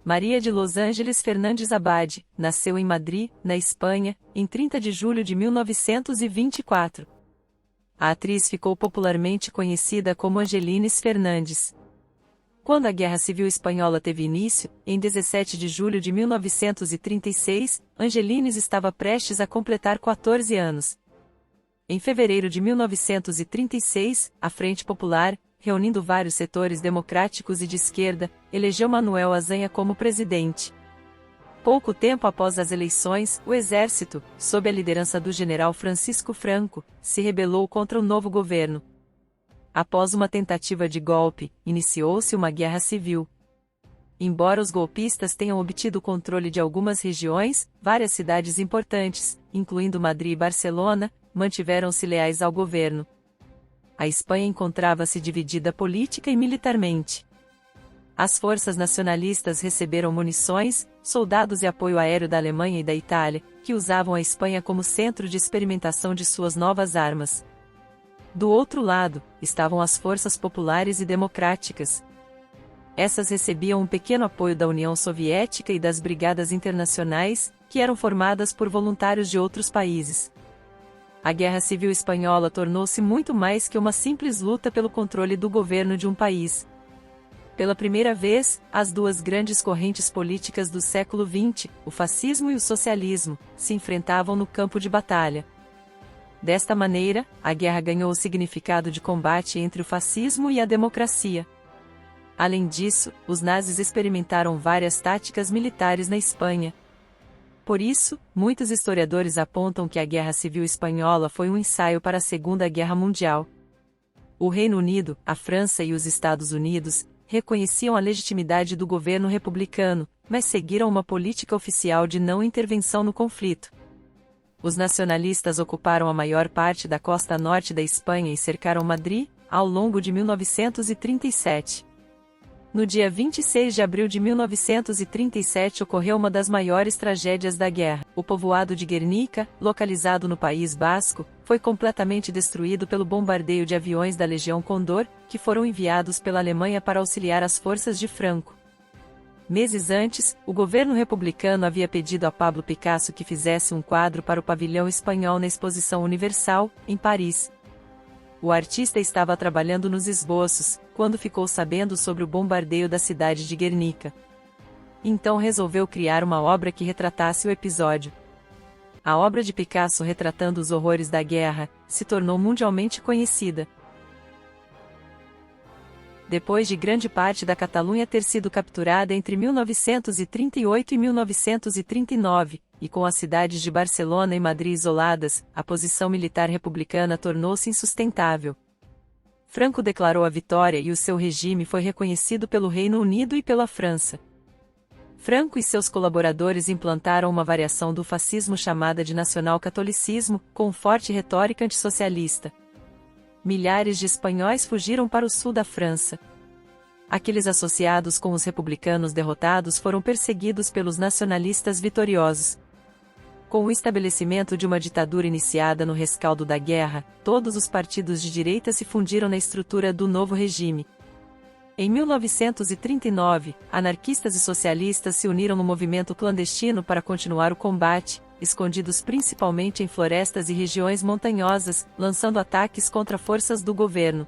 Maria de Los Angeles Fernandes Abade, nasceu em Madrid, na Espanha, em 30 de julho de 1924. A atriz ficou popularmente conhecida como Angelines Fernandes. Quando a Guerra Civil Espanhola teve início, em 17 de julho de 1936, Angelines estava prestes a completar 14 anos. Em fevereiro de 1936, a Frente Popular, reunindo vários setores democráticos e de esquerda, elegeu Manuel Azaña como presidente. Pouco tempo após as eleições, o exército, sob a liderança do general Francisco Franco, se rebelou contra o novo governo. Após uma tentativa de golpe, iniciou-se uma guerra civil. Embora os golpistas tenham obtido o controle de algumas regiões, várias cidades importantes, incluindo Madrid e Barcelona, mantiveram-se leais ao governo. A Espanha encontrava-se dividida política e militarmente. As forças nacionalistas receberam munições, soldados e apoio aéreo da Alemanha e da Itália, que usavam a Espanha como centro de experimentação de suas novas armas. Do outro lado, estavam as forças populares e democráticas. Essas recebiam um pequeno apoio da União Soviética e das Brigadas Internacionais, que eram formadas por voluntários de outros países. A Guerra Civil Espanhola tornou-se muito mais que uma simples luta pelo controle do governo de um país. Pela primeira vez, as duas grandes correntes políticas do século XX, o fascismo e o socialismo, se enfrentavam no campo de batalha. Desta maneira, a guerra ganhou o significado de combate entre o fascismo e a democracia. Além disso, os nazis experimentaram várias táticas militares na Espanha. Por isso, muitos historiadores apontam que a Guerra Civil Espanhola foi um ensaio para a Segunda Guerra Mundial. O Reino Unido, a França e os Estados Unidos reconheciam a legitimidade do governo republicano, mas seguiram uma política oficial de não intervenção no conflito. Os nacionalistas ocuparam a maior parte da costa norte da Espanha e cercaram Madrid, ao longo de 1937. No dia 26 de abril de 1937 ocorreu uma das maiores tragédias da guerra. O povoado de Guernica, localizado no País Basco, foi completamente destruído pelo bombardeio de aviões da Legião Condor, que foram enviados pela Alemanha para auxiliar as forças de Franco. Meses antes, o governo republicano havia pedido a Pablo Picasso que fizesse um quadro para o pavilhão espanhol na Exposição Universal, em Paris. O artista estava trabalhando nos esboços, quando ficou sabendo sobre o bombardeio da cidade de Guernica. Então resolveu criar uma obra que retratasse o episódio. A obra de Picasso retratando os horrores da guerra, se tornou mundialmente conhecida. Depois de grande parte da Catalunha ter sido capturada entre 1938 e 1939, e com as cidades de Barcelona e Madrid isoladas, a posição militar republicana tornou-se insustentável. Franco declarou a vitória e o seu regime foi reconhecido pelo Reino Unido e pela França. Franco e seus colaboradores implantaram uma variação do fascismo chamada de nacional-catolicismo, com forte retórica antissocialista. Milhares de espanhóis fugiram para o sul da França. Aqueles associados com os republicanos derrotados foram perseguidos pelos nacionalistas vitoriosos. Com o estabelecimento de uma ditadura iniciada no rescaldo da guerra, todos os partidos de direita se fundiram na estrutura do novo regime. Em 1939, anarquistas e socialistas se uniram no movimento clandestino para continuar o combate, escondidos principalmente em florestas e regiões montanhosas, lançando ataques contra forças do governo.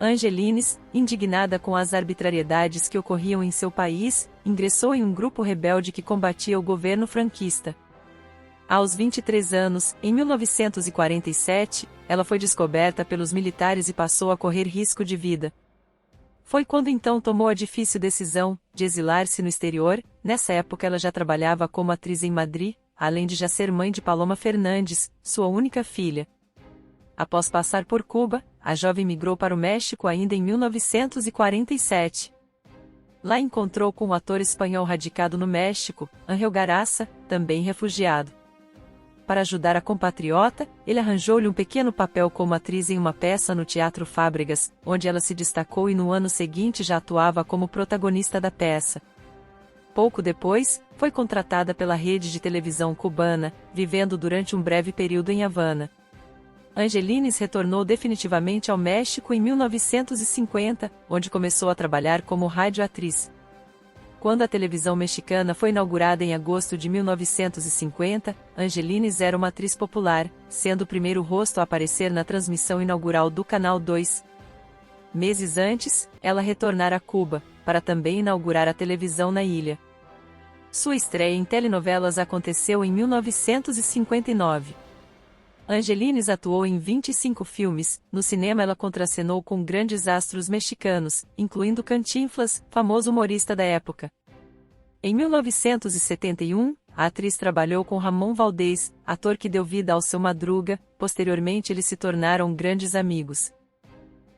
Angelines, indignada com as arbitrariedades que ocorriam em seu país, ingressou em um grupo rebelde que combatia o governo franquista. Aos 23 anos, em 1947, ela foi descoberta pelos militares e passou a correr risco de vida. Foi quando então tomou a difícil decisão de exilar-se no exterior. Nessa época ela já trabalhava como atriz em Madrid, além de já ser mãe de Paloma Fernandes, sua única filha. Após passar por Cuba, a jovem migrou para o México ainda em 1947. Lá encontrou com um ator espanhol radicado no México, Ángel Garaça, também refugiado. Para ajudar a compatriota, ele arranjou-lhe um pequeno papel como atriz em uma peça no Teatro Fábregas, onde ela se destacou e no ano seguinte já atuava como protagonista da peça. Pouco depois, foi contratada pela rede de televisão cubana, vivendo durante um breve período em Havana. Angelines retornou definitivamente ao México em 1950, onde começou a trabalhar como radioatriz. Quando a televisão mexicana foi inaugurada em agosto de 1950, Angelines era uma atriz popular, sendo o primeiro rosto a aparecer na transmissão inaugural do Canal 2. Meses antes, ela retornara a Cuba, para também inaugurar a televisão na ilha. Sua estreia em telenovelas aconteceu em 1959. Angelines atuou em 25 filmes. No cinema ela contracenou com grandes astros mexicanos, incluindo Cantinflas, famoso humorista da época. Em 1971, a atriz trabalhou com Ramon Valdez, ator que deu vida ao seu Madruga. Posteriormente eles se tornaram grandes amigos.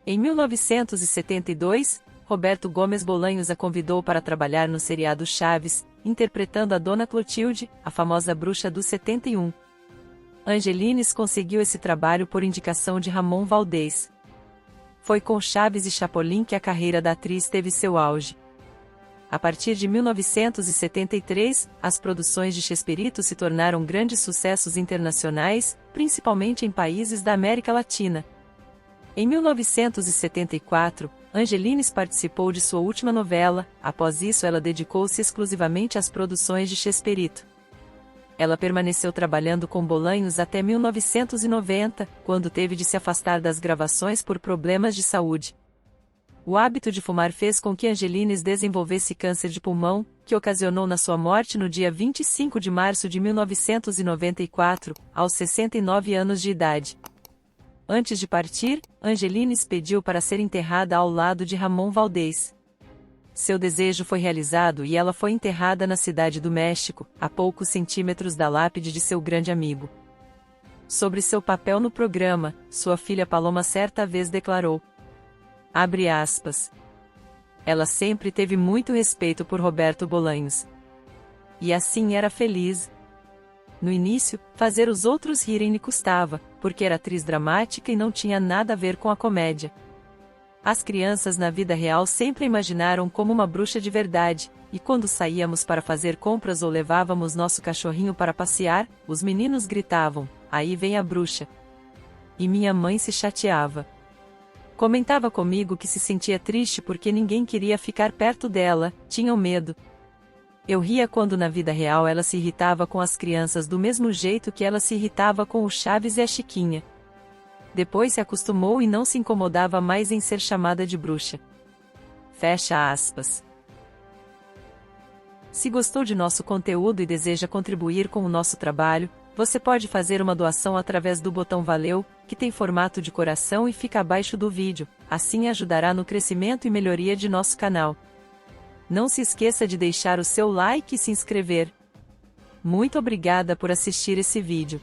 Em 1972, Roberto Gomes Bolanhos a convidou para trabalhar no seriado Chaves, interpretando a Dona Clotilde, a famosa bruxa do 71. Angelines conseguiu esse trabalho por indicação de Ramon Valdez. Foi com Chaves e Chapolin que a carreira da atriz teve seu auge. A partir de 1973, as produções de Chespirito se tornaram grandes sucessos internacionais, principalmente em países da América Latina. Em 1974, Angelines participou de sua última novela. Após isso ela dedicou-se exclusivamente às produções de Chespirito. Ela permaneceu trabalhando com Bolanhos até 1990, quando teve de se afastar das gravações por problemas de saúde. O hábito de fumar fez com que Angelines desenvolvesse câncer de pulmão, que ocasionou na sua morte no dia 25 de março de 1994, aos 69 anos de idade. Antes de partir, Angelines pediu para ser enterrada ao lado de Ramon Valdez. Seu desejo foi realizado e ela foi enterrada na Cidade do México, a poucos centímetros da lápide de seu grande amigo. Sobre seu papel no programa, sua filha Paloma certa vez declarou: abre aspas. Ela sempre teve muito respeito por Roberto Bolanhos. E assim era feliz. No início, fazer os outros rirem lhe custava, porque era atriz dramática e não tinha nada a ver com a comédia. As crianças na vida real sempre a imaginaram como uma bruxa de verdade, e quando saíamos para fazer compras ou levávamos nosso cachorrinho para passear, os meninos gritavam: aí vem a bruxa. E minha mãe se chateava. Comentava comigo que se sentia triste porque ninguém queria ficar perto dela, tinham medo. Eu ria quando na vida real ela se irritava com as crianças do mesmo jeito que ela se irritava com o Chaves e a Chiquinha. Depois se acostumou e não se incomodava mais em ser chamada de bruxa. Fecha aspas. Se gostou de nosso conteúdo e deseja contribuir com o nosso trabalho, você pode fazer uma doação através do botão Valeu, que tem formato de coração e fica abaixo do vídeo, assim ajudará no crescimento e melhoria de nosso canal. Não se esqueça de deixar o seu like e se inscrever. Muito obrigada por assistir esse vídeo.